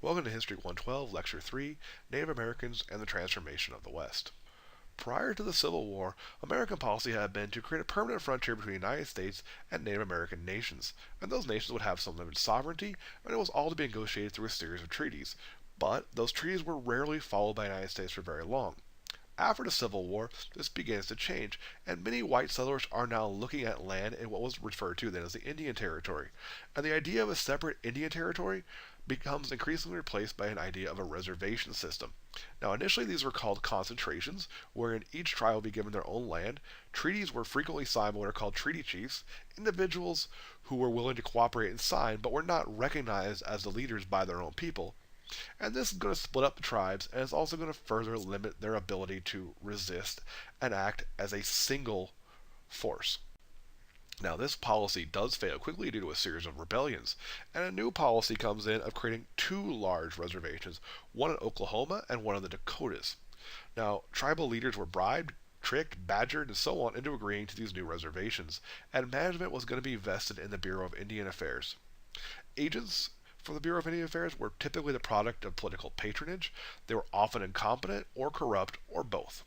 Welcome to History 112, Lecture 3, Native Americans and the Transformation of the West. Prior to the Civil War, American policy had been to create a permanent frontier between the United States and Native American nations, and those nations would have some limited sovereignty, and it was all to be negotiated through a series of treaties. But those treaties were rarely followed by the United States for very long. After the Civil War, this begins to change, and many white settlers are now looking at land in what was referred to then as the Indian Territory. And the idea of a separate Indian Territory becomes increasingly replaced by an idea of a reservation system. Now, initially these were called concentrations, wherein each tribe would be given their own land. Treaties were frequently signed by what are called treaty chiefs, individuals who were willing to cooperate and sign, but were not recognized as the leaders by their own people. And this is going to split up the tribes, and it's also going to further limit their ability to resist and act as a single force. Now, this policy does fail quickly due to a series of rebellions, and a new policy comes in of creating two large reservations, one in Oklahoma and one in the Dakotas. Now, tribal leaders were bribed, tricked, badgered, and so on into agreeing to these new reservations, and management was going to be vested in the Bureau of Indian Affairs. Agents for the Bureau of Indian Affairs were typically the product of political patronage. They were often incompetent or corrupt or both.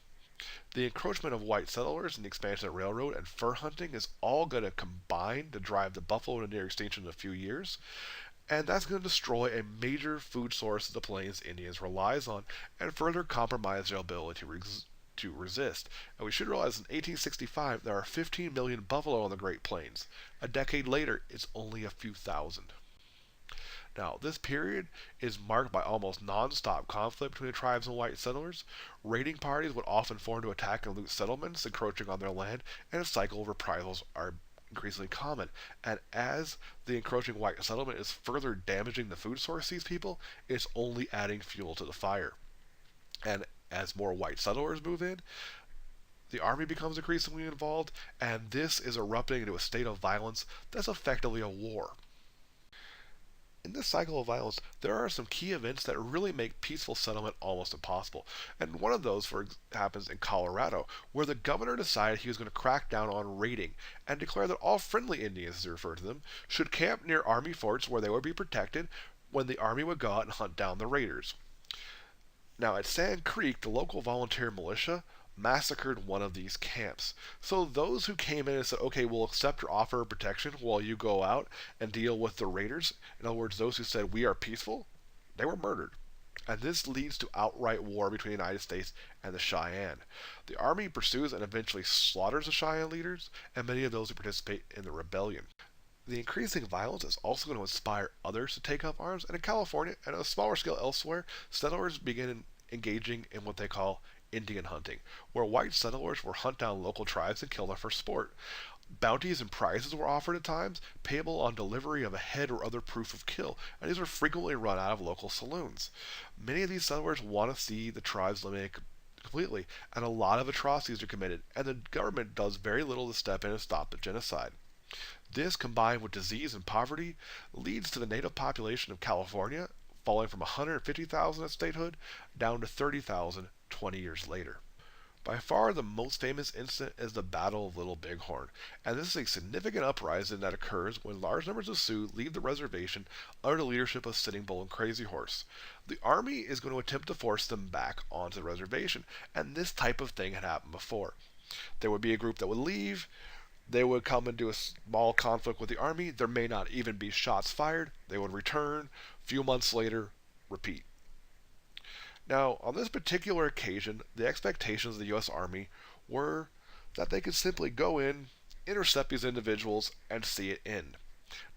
The encroachment of white settlers and the expansion of railroad and fur hunting is all going to combine to drive the buffalo to near extinction in a few years, and that's going to destroy a major food source that the Plains Indians relies on and further compromise their ability to resist. And we should realize in 1865 there are 15 million buffalo on the Great Plains. A decade later, it's only a few thousand. Now, this period is marked by almost non-stop conflict between the tribes and white settlers. Raiding parties would often form to attack and loot settlements encroaching on their land, and a cycle of reprisals are increasingly common. And as the encroaching white settlement is further damaging the food source of these people, it's only adding fuel to the fire. And as more white settlers move in, the army becomes increasingly involved, and this is erupting into a state of violence that's effectively a war. In this cycle of violence, there are some key events that really make peaceful settlement almost impossible. And one of those happens in Colorado, where the governor decided he was going to crack down on raiding and declare that all friendly Indians, as they refer to them, should camp near army forts where they would be protected when the army would go out and hunt down the raiders. Now, at Sand Creek, the local volunteer militia massacred one of these camps. So those who came in and said, okay, we'll accept your offer of protection while you go out and deal with the raiders, in other words, those who said we are peaceful, they were murdered. And this leads to outright war between the United States and the Cheyenne. The army pursues and eventually slaughters the Cheyenne leaders and many of those who participate in the rebellion. The increasing violence is also going to inspire others to take up arms, and in California, and on a smaller scale elsewhere, settlers begin engaging in what they call Indian hunting, where white settlers would hunt down local tribes and kill them for sport. Bounties and prizes were offered at times, payable on delivery of a head or other proof of kill, and these were frequently run out of local saloons. Many of these settlers want to see the tribes eliminated completely, and a lot of atrocities are committed, and the government does very little to step in and stop the genocide. This, combined with disease and poverty, leads to the native population of California falling from 150,000 at statehood down to 30,000 20 years later. By far the most famous incident is the Battle of Little Bighorn, and this is a significant uprising that occurs when large numbers of Sioux leave the reservation under the leadership of Sitting Bull and Crazy Horse. The army is going to attempt to force them back onto the reservation, and this type of thing had happened before. There would be a group that would leave, they would come into a small conflict with the army, there may not even be shots fired, they would return, a few months later, repeat. Now, on this particular occasion, the expectations of the U.S. Army were that they could simply go in, intercept these individuals, and see it end.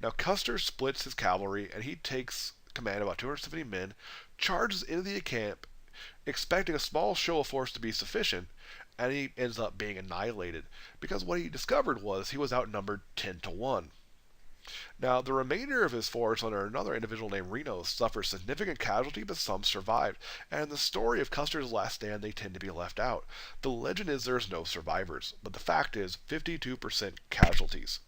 Now, Custer splits his cavalry, and he takes command of about 270 men, charges into the camp, expecting a small show of force to be sufficient, and he ends up being annihilated, because what he discovered was he was outnumbered 10 to 1. Now, the remainder of his force under another individual named Reno suffered significant casualty, but some survived. And in the story of Custer's last stand, they tend to be left out. The legend is there's no survivors, but the fact is 52% casualties.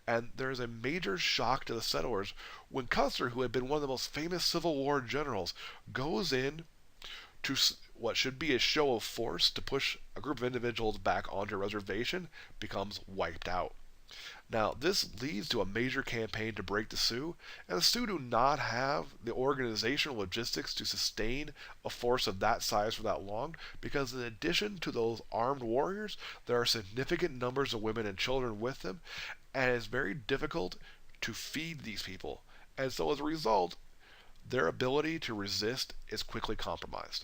And there is a major shock to the settlers when Custer, who had been one of the most famous Civil War generals, goes in to what should be a show of force to push a group of individuals back onto a reservation, becomes wiped out. Now, this leads to a major campaign to break the Sioux, and the Sioux do not have the organizational logistics to sustain a force of that size for that long, because in addition to those armed warriors, there are significant numbers of women and children with them, and it's very difficult to feed these people. And so as a result, their ability to resist is quickly compromised.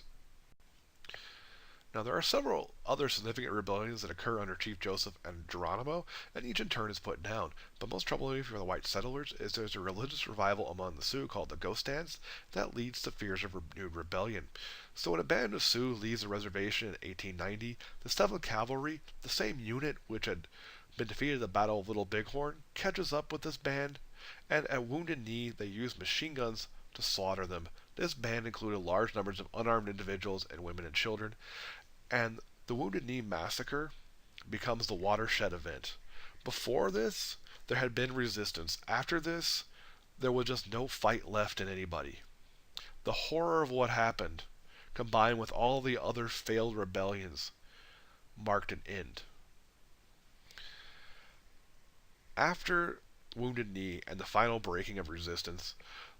Now, there are several other significant rebellions that occur under Chief Joseph and Geronimo, and each in turn is put down. But most troubling for the white settlers is there's a religious revival among the Sioux called the Ghost Dance that leads to fears of renewed rebellion. So when a band of Sioux leaves the reservation in 1890, the 7th Cavalry, the same unit which had been defeated at the Battle of Little Bighorn, catches up with this band, and at Wounded Knee they use machine guns to slaughter them. This band included large numbers of unarmed individuals and women and children, and the Wounded Knee Massacre becomes the watershed event. Before this, there had been resistance. After this, there was just no fight left in anybody. The horror of what happened, combined with all the other failed rebellions, marked an end. After Wounded Knee and the final breaking of resistance,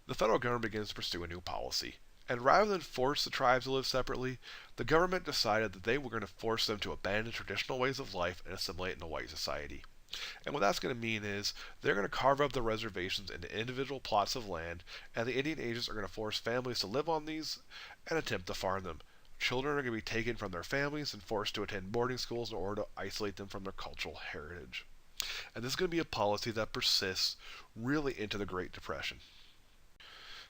the federal government begins to pursue a new policy. And rather than force the tribes to live separately, the government decided that they were going to force them to abandon traditional ways of life and assimilate into white society. And what that's going to mean is they're going to carve up the reservations into individual plots of land, and the Indian agents are going to force families to live on these and attempt to farm them. Children are going to be taken from their families and forced to attend boarding schools in order to isolate them from their cultural heritage. And this is going to be a policy that persists really into the Great Depression.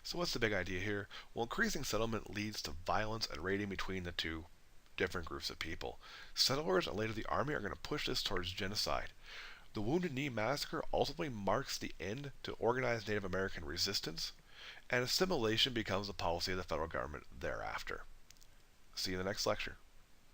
So what's the big idea here? Well, increasing settlement leads to violence and raiding between the two different groups of people. Settlers and later the army are going to push this towards genocide. The Wounded Knee Massacre ultimately marks the end to organized Native American resistance, and assimilation becomes the policy of the federal government thereafter. See you in the next lecture.